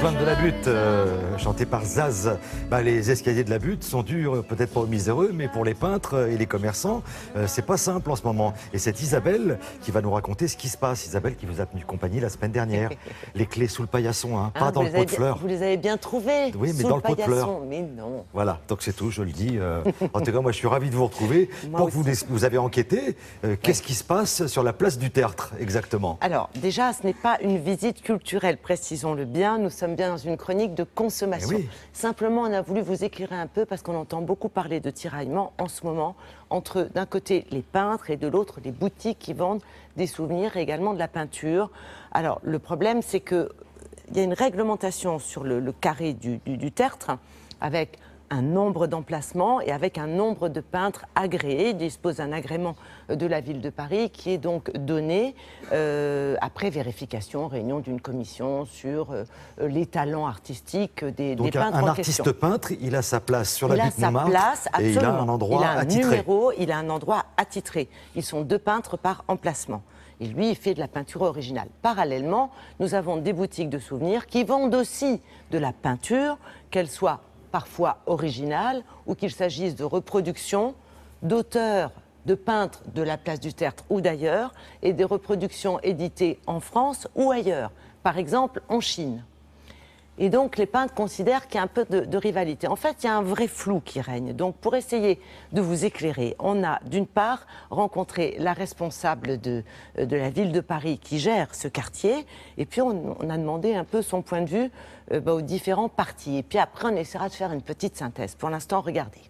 Antoine de la Butte, chanté par Zaz. Les escaliers de la Butte sont durs, peut-être pas aux miséreux, mais pour les peintres et les commerçants, c'est pas simple en ce moment. Et c'est Isabelle qui va nous raconter ce qui se passe. Isabelle qui vous a tenu compagnie la semaine dernière. Les clés sous le paillasson, hein, pas dans le pot de fleurs. Vous les avez bien trouvées. Oui, mais dans le pot de fleurs. Mais non. Voilà, donc c'est tout, je le dis. En tout cas, moi je suis ravi de vous retrouver. Pour vous avez enquêté, qu'est-ce qui se passe sur la place du Tertre exactement? Alors déjà, ce n'est pas une visite culturelle, précisons-le bien. Nous sommes bien dans une chronique de consommation. Oui. Simplement, on a voulu vous éclairer un peu parce qu'on entend beaucoup parler de tiraillement en ce moment entre, d'un côté, les peintres et de l'autre, les boutiques qui vendent des souvenirs et également de la peinture. Alors, le problème, c'est qu'il y a une réglementation sur le carré du Tertre avec un nombre d'emplacements et avec un nombre de peintres agréés. Il dispose d'un agrément de la ville de Paris qui est donc donné après vérification, réunion d'une commission sur les talents artistiques des peintres en question. Un artiste peintre, il a sa place sur la butte Montmartre. Il a sa place, absolument. Et il a un endroit attitré. Il a un numéro, il a un endroit attitré. Ils sont 2 peintres par emplacement. Et lui, il fait de la peinture originale. Parallèlement, nous avons des boutiques de souvenirs qui vendent aussi de la peinture, qu'elle soit parfois originale, ou qu'il s'agisse de reproductions d'auteurs, de peintres de la place du Tertre ou d'ailleurs, et des reproductions éditées en France ou ailleurs, par exemple en Chine. Et donc les peintres considèrent qu'il y a un peu de rivalité. En fait, il y a un vrai flou qui règne. Donc pour essayer de vous éclairer, on a d'une part rencontré la responsable de la ville de Paris qui gère ce quartier, et puis on a demandé un peu son point de vue aux différents partis. Et puis après, on essaiera de faire une petite synthèse. Pour l'instant, regardez.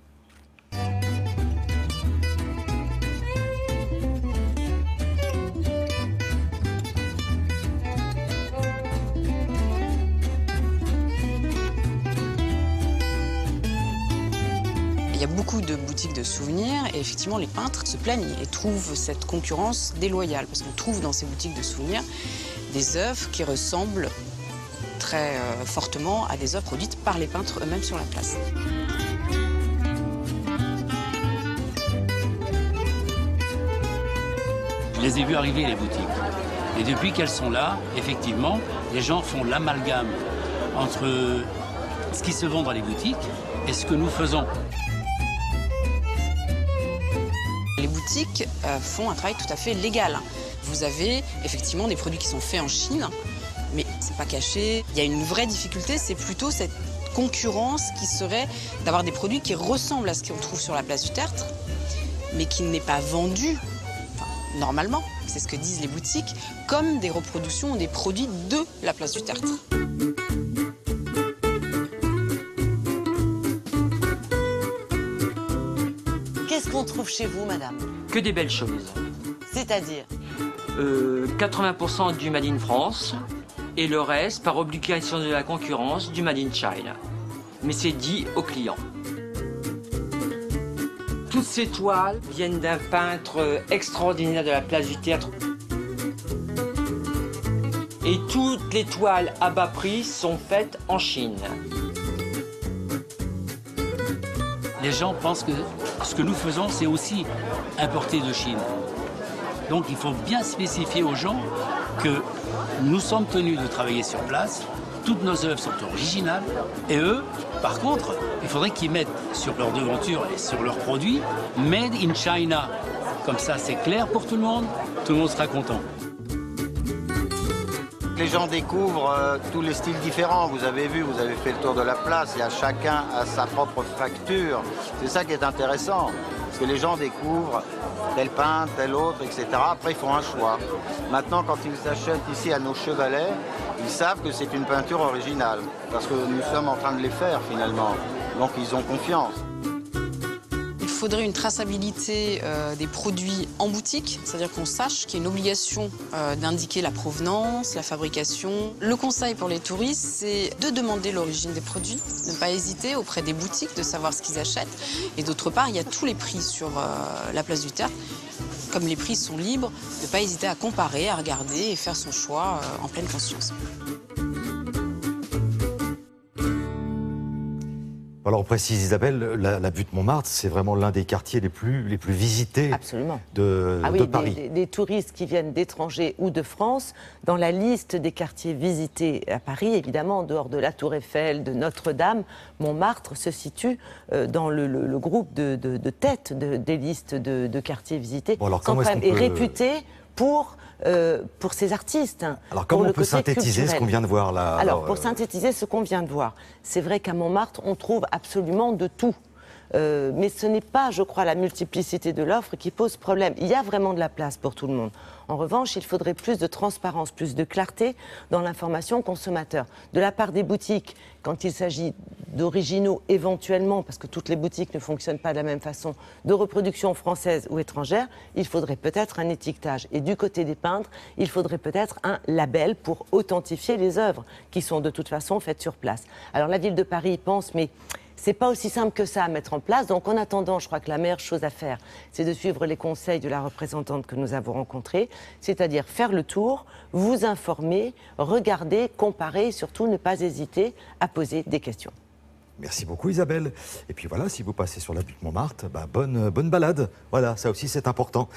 Il y a beaucoup de boutiques de souvenirs et effectivement les peintres se plaignent et trouvent cette concurrence déloyale parce qu'on trouve dans ces boutiques de souvenirs des œuvres qui ressemblent très fortement à des œuvres produites par les peintres eux-mêmes sur la place. Je les ai vus arriver, les boutiques. Et depuis qu'elles sont là, effectivement, les gens font l'amalgame entre ce qui se vend dans les boutiques et ce que nous faisons. Les boutiques font un travail tout à fait légal. Vous avez effectivement des produits qui sont faits en Chine, mais c'est pas caché. Il y a une vraie difficulté, c'est plutôt cette concurrence qui serait d'avoir des produits qui ressemblent à ce qu'on trouve sur la place du Tertre, mais qui n'est pas vendu, normalement, c'est ce que disent les boutiques, comme des reproductions ou des produits de la place du Tertre. Qu'est-ce qu'on trouve chez vous, madame? Que des belles choses. C'est-à-dire 80% du Made in France et le reste, par obligation de la concurrence, du Made in China. Mais c'est dit aux clients. Toutes ces toiles viennent d'un peintre extraordinaire de la place du Tertre. Et toutes les toiles à bas prix sont faites en Chine. Les gens pensent que ce que nous faisons, c'est aussi importé de Chine. Donc il faut bien spécifier aux gens que nous sommes tenus de travailler sur place, toutes nos œuvres sont originales, et eux, par contre, il faudrait qu'ils mettent sur leur devanture et sur leurs produits « Made in China ». Comme ça, c'est clair pour tout le monde sera content. Les gens découvrent tous les styles différents. Vous avez vu, vous avez fait le tour de la place. Il y a chacun à sa propre facture. C'est ça qui est intéressant. Parce que les gens découvrent tel peintre, tel autre, etc. Après, ils font un choix. Maintenant, quand ils achètent ici à nos chevalets, ils savent que c'est une peinture originale. Parce que nous sommes en train de les faire, finalement. Donc, ils ont confiance. Il faudrait une traçabilité des produits en boutique, c'est-à-dire qu'on sache qu'il y a une obligation d'indiquer la provenance, la fabrication. Le conseil pour les touristes, c'est de demander l'origine des produits, ne pas hésiter auprès des boutiques de savoir ce qu'ils achètent. Et d'autre part, il y a tous les prix sur la place du Tertre. Comme les prix sont libres, ne pas hésiter à comparer, à regarder et faire son choix en pleine conscience. Alors on précise, Isabelle, la butte Montmartre, c'est vraiment l'un des quartiers les plus visités Absolument. de Paris. Des touristes qui viennent d'étrangers ou de France, dans la liste des quartiers visités à Paris, évidemment, en dehors de la Tour Eiffel, de Notre-Dame, Montmartre se situe dans le groupe de tête des listes de quartiers visités. Bon, alors, Sans comment problème, est-ce qu'on peut... est réputé pour ces artistes. Alors comment on peut synthétiser ce qu'on vient de voir là? Alors pour synthétiser ce qu'on vient de voir, c'est vrai qu'à Montmartre, on trouve absolument de tout. Mais ce n'est pas, je crois, la multiplicité de l'offre qui pose problème. Il y a vraiment de la place pour tout le monde. En revanche, il faudrait plus de transparence, plus de clarté dans l'information consommateur. De la part des boutiques, quand il s'agit d'originaux éventuellement, parce que toutes les boutiques ne fonctionnent pas de la même façon, de reproduction française ou étrangère, il faudrait peut-être un étiquetage. Et du côté des peintres, il faudrait peut-être un label pour authentifier les œuvres qui sont de toute façon faites sur place. Alors la ville de Paris y pense, mais c'est pas aussi simple que ça à mettre en place. Donc en attendant, je crois que la meilleure chose à faire, c'est de suivre les conseils de la représentante que nous avons rencontrée, c'est-à-dire faire le tour, vous informer, regarder, comparer et surtout ne pas hésiter à poser des questions. Merci beaucoup Isabelle. Et puis voilà, si vous passez sur la butte Montmartre, bonne balade. Voilà, ça aussi c'est important.